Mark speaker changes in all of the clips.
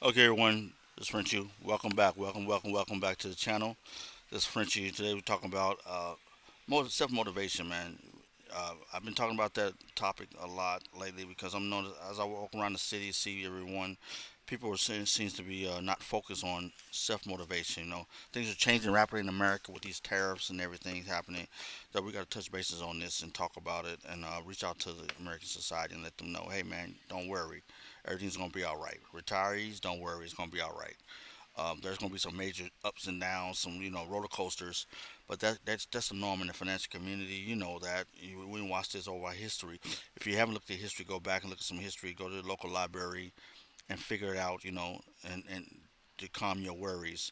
Speaker 1: Okay, everyone, this is Frenchie. Welcome back. Welcome back to the channel. This is Frenchie. Today we're talking about self motivation, man. I've been talking about that topic a lot lately because I'm noticing as I walk around the city, see everyone, people are saying seems to be not focused on self motivation. Things are changing rapidly in America with these tariffs and everything happening. That we got to touch bases on this and talk about it and reach out to the American society and let them know, hey, man, don't worry, everything's gonna be all right. Retirees, don't worry, it's gonna be all right. There's going to be some major ups and downs, some roller coasters, but that's the norm in the financial community. You know that we can watch this over our history. If you haven't looked at history, go back and look at some history. Go to the local library and figure it out. And to calm your worries.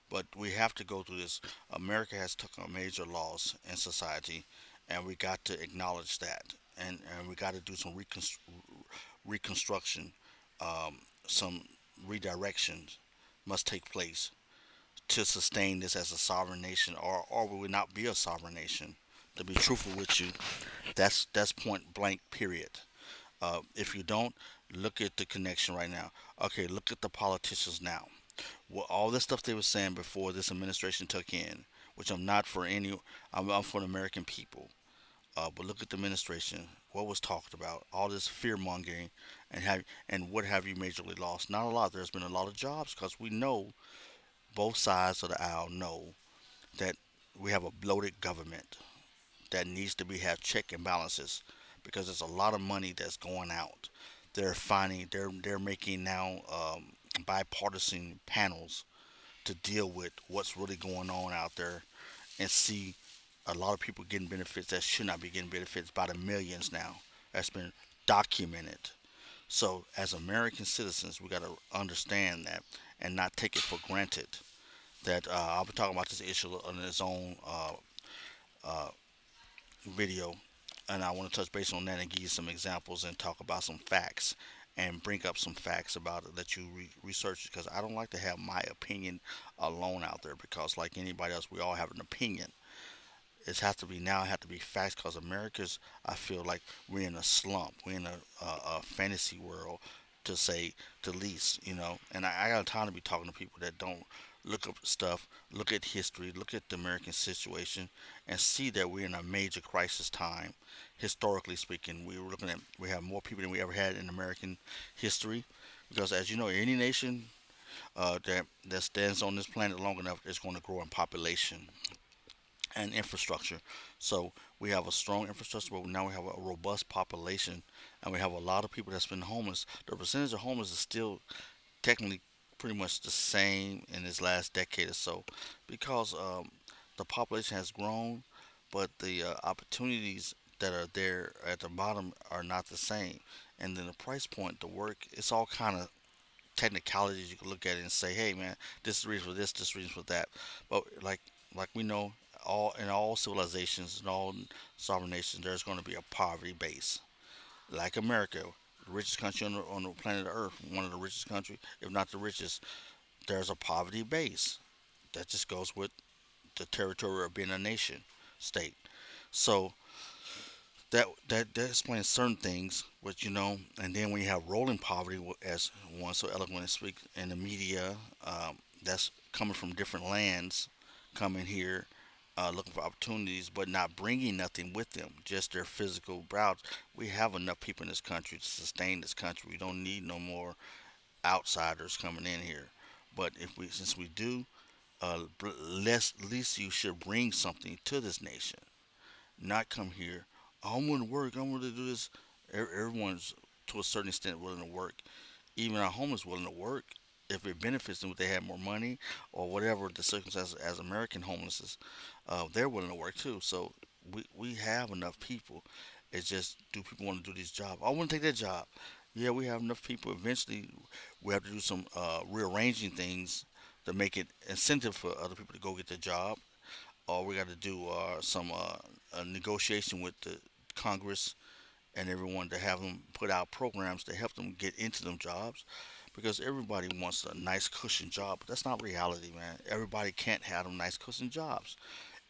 Speaker 1: But we have to go through this. America has took a major loss in society, and we got to acknowledge that, and we got to do some reconstruction, some redirections must take place to sustain this as a sovereign nation, or we would not be a sovereign nation. To be truthful with you, that's point blank. Period. If you don't look at the connection right now, okay, look at the politicians now. Well, all the stuff they were saying before this administration took in, which I'm not for any, I'm for the American people. But look at the administration. What was talked about? All this fear mongering, and what have you majorly lost? Not a lot. There's been a lot of jobs because we know both sides of the aisle know that we have a bloated government that needs to be have check and balances because there's a lot of money that's going out. They're making now bipartisan panels to deal with what's really going on out there and see a lot of people getting benefits that should not be getting benefits by the millions now. That's been documented. So as American citizens, we got to understand that and not take it for granted that I'll be talking about this issue on its own uh, video, and I want to touch base on that and give you some examples and talk about some facts and bring up some facts about it that you research because I don't like to have my opinion alone out there because like anybody else, we all have an opinion. It has to be now. It has to be facts because America's. I feel like we're in a slump. We're in a fantasy world, to say the least. And I got time to be talking to people that don't look up stuff, look at history, look at the American situation, and see that we're in a major crisis time. Historically speaking, we have more people than we ever had in American history. Because as you know, any nation that stands on this planet long enough is going to grow in population and infrastructure. So we have a strong infrastructure, but now we have a robust population, and we have a lot of people that's been homeless. The percentage of homeless is still technically pretty much the same in this last decade or so, because the population has grown, but the opportunities that are there at the bottom are not the same. And then the price point, the work, it's all kind of technicalities you can look at it and say, hey man, this is the reason for this is the reason for that. But like we know, all in all civilizations and all sovereign nations, there's going to be a poverty base. Like America, the richest country on the planet Earth, one of the richest countries, if not the richest, there's a poverty base. That just goes with the territory of being a nation state. So that explains certain things, but and then when you have rolling poverty, as one so eloquently speaks in the media, that's coming from different lands, coming here, looking for opportunities, but not bringing nothing with them, just their physical browse. We have enough people in this country to sustain this country. We don't need no more outsiders coming in here. But since we do, at least you should bring something to this nation, not come here. "Oh, I'm going to work. I'm going to do this." Everyone's to a certain extent willing to work. Even our homeless willing to work if it benefits them. If they have more money or whatever the circumstances as American homelessness, they're willing to work too. So we have enough people. It's just do people want to do these jobs? I want to take that job. Yeah, we have enough people. Eventually, we have to do some rearranging things to make it incentive for other people to go get the job, all we got to do some a negotiation with the Congress and everyone to have them put out programs to help them get into them jobs because everybody wants a nice cushion job, but that's not reality, man. Everybody can't have them nice cushion jobs.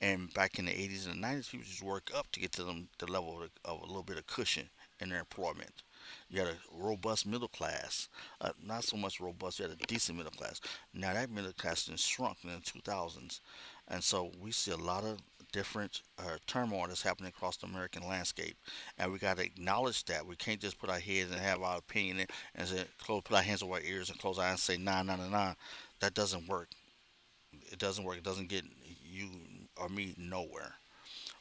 Speaker 1: And back in the 80s and the 90s, people just work up to get to them the level of a little bit of cushion in their employment. You had a robust middle class, not so much robust. You had a decent middle class. Now that middle class has shrunk in the 2000s, and so we see a lot of different turmoil that's happening across the American landscape, and we got to acknowledge that. We can't just put our heads and have our opinion and say, put our hands over our ears and close our eyes and say nah, nah, nah, nah. That doesn't work. It doesn't work. It doesn't get you or me nowhere.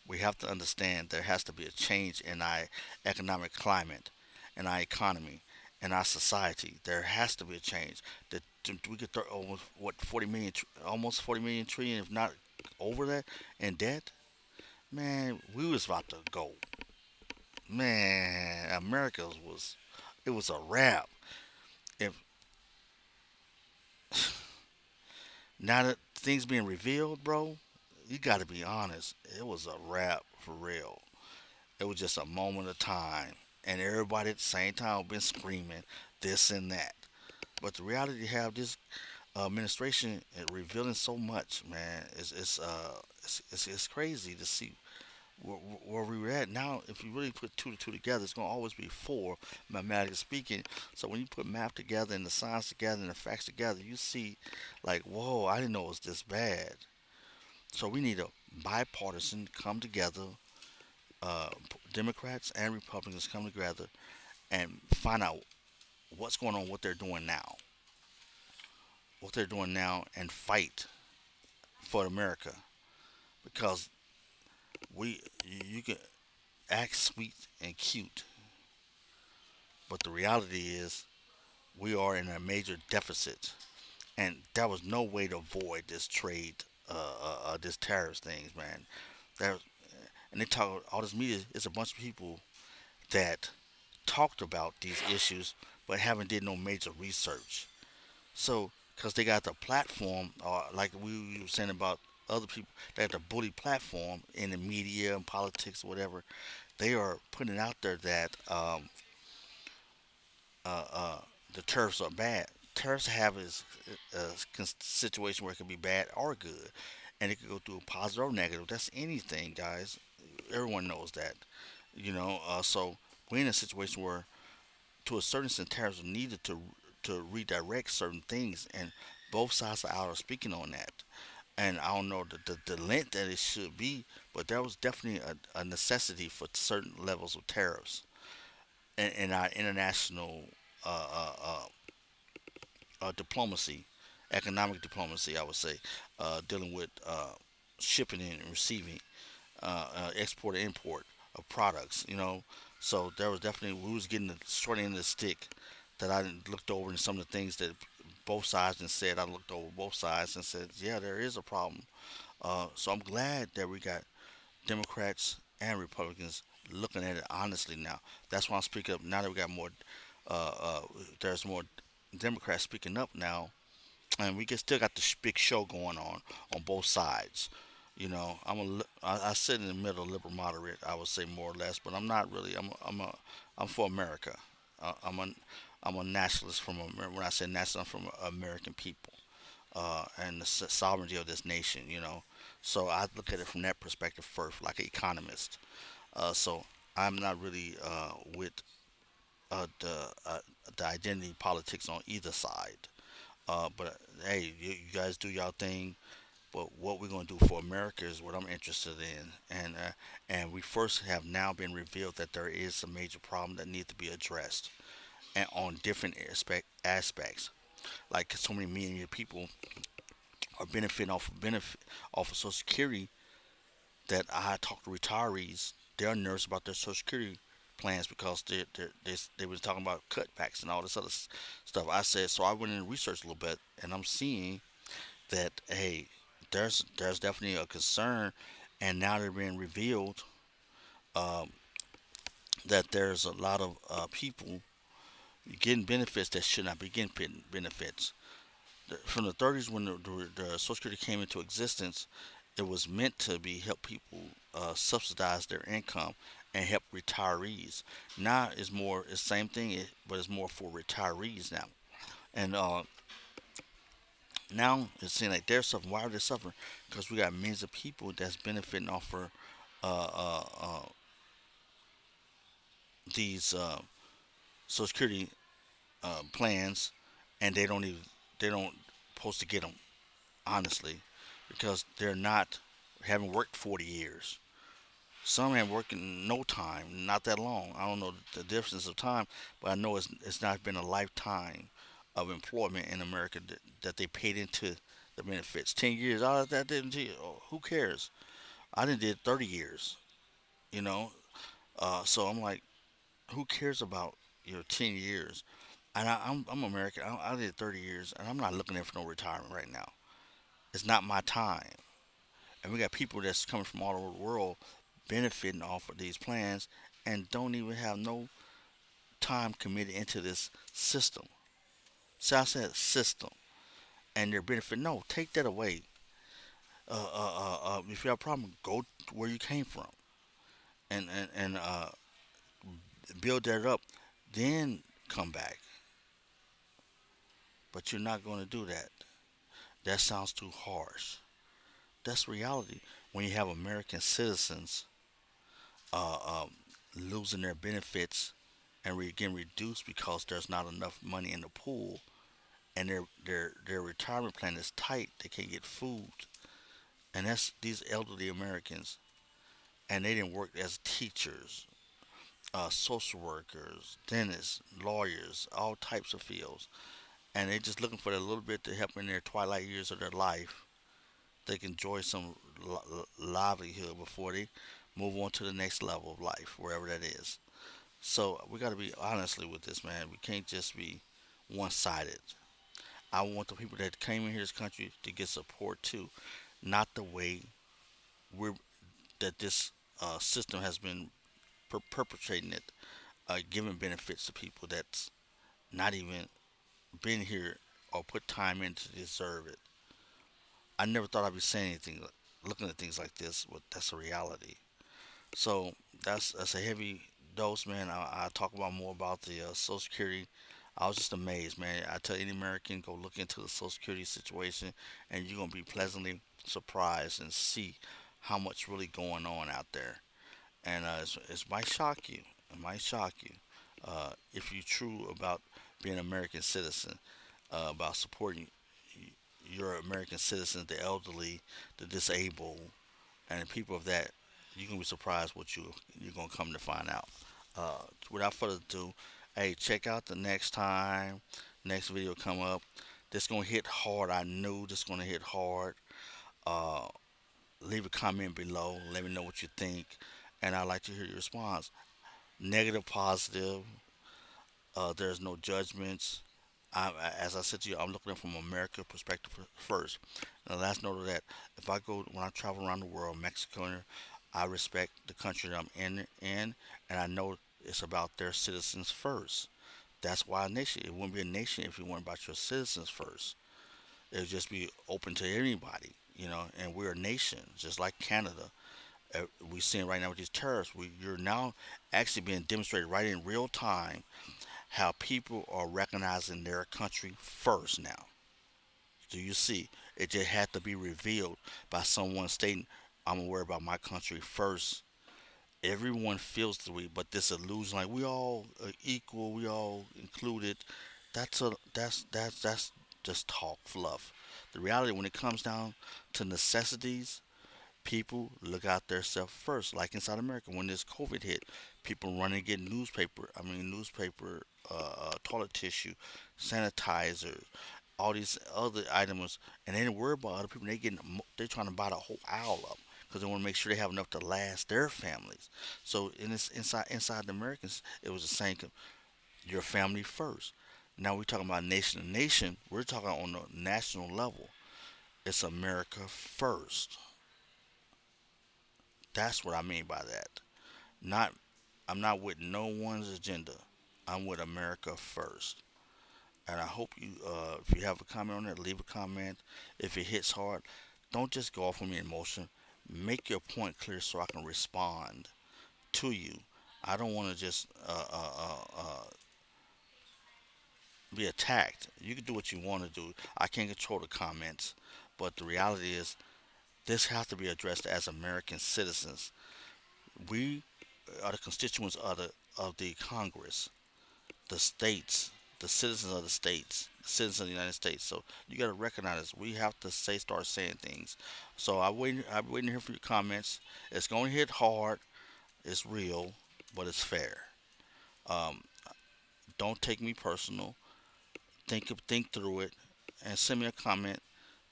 Speaker 1: We have to understand there has to be a change in our economic climate, in our economy, in our society. There has to be a change. That we could throw almost what 40 million, almost 40 million trillion, if not over that, in debt. Man, we was about to go. Man, America's was it was a wrap. If now that things being revealed, bro, you got to be honest. It was a wrap for real. It was just a moment of time, and everybody at the same time been screaming this and that. But the reality you have this administration revealing so much, man. It's crazy to see where we were at now. If you really put two to two together, it's gonna always be four, mathematically speaking. So when you put math together and the science together and the facts together, you see, like, whoa, I didn't know it was this bad. So we need a bipartisan come together, Democrats and Republicans come together and find out what's going on, what they're doing now, and fight for America. Because you can act sweet and cute, but the reality is we are in a major deficit, and there was no way to avoid this trade, this tariffs things, man. There, and they talk all this media. It's a bunch of people that talked about these issues, but haven't did no major research. So, because they got the platform, or like we were saying about other people, they got the bully platform in the media and politics or whatever. They are putting it out there that uh, uh, the tariffs are bad. Tariffs have is a situation where it can be bad or good, and it could go through a positive or negative. That's anything, guys. Everyone knows that, So we're in a situation where, to a certain extent, tariffs are needed to redirect certain things, and both sides are out of speaking on that. And I don't know the length that it should be, but there was definitely a necessity for certain levels of tariffs in our international uh, uh, uh, diplomacy, economic diplomacy, I would say, dealing with shipping and receiving, export and import of products. So there was definitely we was getting the short end of the stick that I looked over and some of the things that both sides and said. I looked over both sides and said, yeah, there is a problem. So I'm glad that we got Democrats and Republicans looking at it honestly now. That's why I'm speaking up now that we got more. Uh, uh, there's more Democrats speaking up now, and we still got the big show going on both sides. I sit in the middle, liberal moderate. I would say more or less, but I'm not really. I'm for America. I'm a nationalist from America. When I say national, I'm from American people and the sovereignty of this nation. So I look at it from that perspective first, like an economist. So I'm not really with the identity politics on either side. But hey, you guys do y'all thing. But what we're going to do for America is what I'm interested in, and we first have now been revealed that there is a major problem that needs to be addressed, and on different aspects. Like so many million people are benefiting off of Social Security. That I talk to retirees, they're nervous about their Social Security plans because they were talking about cutbacks and all this other stuff. I said so. I went in and researched a little bit, and I'm seeing that hey, there's definitely a concern, and now they're being revealed um, that there's a lot of people getting benefits that should not be getting benefits. From the 30s when the Social Security came into existence, it was meant to be help people subsidize their income and help retirees. Now it's the same thing, but it's more for retirees now. And now it's saying like they're suffering. Why are they suffering? Because we got millions of people that's benefiting off of uh, uh, uh, these Social Security plans, and they don't supposed to get them honestly, because they're not haven't worked 40 years. Some have worked in no time, not that long. I don't know the difference of time, but I know it's not been a lifetime of employment in America that they paid into the benefits. 10 years, oh, that didn't. Oh, who cares? I didn't did 30 years. You know, so I'm like, who cares about your 10 years? And I'm American. I did 30 years, and I'm not looking in for no retirement right now. It's not my time. And we got people that's coming from all over the world benefiting off of these plans and don't even have no time committed into this system. So I said system, and they're benefiting. No, take that away. If you have a problem, go where you came from and build that up. Then come back. But you're not going to do that. That sounds too harsh. That's reality. When you have American citizens uh, um, losing their benefits and getting reduced because there's not enough money in the pool, and their retirement plan is tight, they can't get food, and that's these elderly Americans, and they didn't work as teachers, social workers, dentists, lawyers, all types of fields, and they're just looking for a little bit to help in their twilight years of their life. They can enjoy some livelihood before they move on to the next level of life, wherever that is. So we got to be honestly with this, man. We can't just be one-sided. I want the people that came in here this country to get support too, not the way we're that this system has been perpetrating it, giving benefits to people that's not even been here or put time in to deserve it. I never thought I'd be saying anything, looking at things like this, but that's a reality. So that's a heavy dose, man. I talk about more about the Social Security. I was just amazed, man. I tell any American, go look into the Social Security situation, and you're gonna be pleasantly surprised and see how much really going on out there. And it might shock you. It might shock you if you're true about being an American citizen, about supporting your American citizens, the elderly, the disabled, and people of that, you're gonna be surprised what you're gonna come to find out. Without further ado, hey, check out the next video come up. This gonna hit hard. I knew this gonna hit hard. Uh, Leave a comment below. Let me know what you think, and I'd like to hear your response. Negative, positive. There's no judgments. As I said to you, I'm looking at it from America perspective first. Now, last note of that, if I go when I travel around the world, Mexico, I respect the country that I'm in, and I know it's about their citizens first. That's why a nation. It wouldn't be a nation if you weren't about your citizens first. It would just be open to anybody, And we're a nation, just like Canada. We're seeing right now with these tariffs. You're now actually being demonstrated right in real time how people are recognizing their country first now. Do you see? It just had to be revealed by someone stating, I'm gonna worry about my country first. Everyone feels the way, but this illusion, like we all are equal, we all included, that's just talk fluff. The reality, when it comes down to necessities, people look out their self first. Like inside America, when this COVID hit, people running to get newspaper, toilet tissue, sanitizer, all these other items, and they didn't worry about other people. They trying to buy the whole aisle up because they want to make sure they have enough to last their families. So in this inside the Americans, it was the same. Your family first. Now we're talking about nation to nation. We're talking on the national level. It's America first. That's what I mean by that. Not I'm not with no one's agenda. I'm with America first. And I hope if you have a comment on it, leave a comment. If it hits hard, don't just go off on me emotion. Make your point clear so I can respond to you. I don't want to just be attacked. You can do what you want to do. I can't control the comments, but the reality is this has to be addressed as American citizens. We are the constituents of the Congress. the states, the citizens of the states, the citizens of the United States. So you got to recognize we have to start saying things. So I'm waiting to hear from your comments. It's going to hit hard. It's real, but it's fair. Um, don't take me personal. Think through it, and send me a comment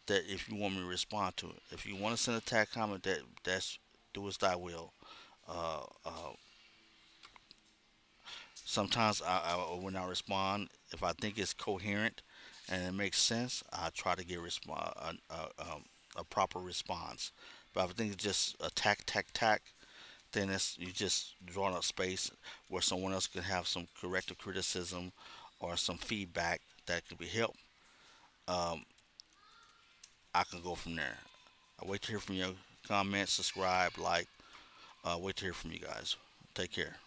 Speaker 1: that if you want me to respond to it. If you want to send a tag comment, that's do as thy will. Uh, sometimes when I respond, if I think it's coherent and it makes sense, I try to get a proper response. But if I think it's just attack, then it's you just drawing up space where someone else can have some corrective criticism or some feedback that could be helped. Um, I can go from there. I wait to hear from your comments, subscribe, like. Wait to hear from you guys. Take care.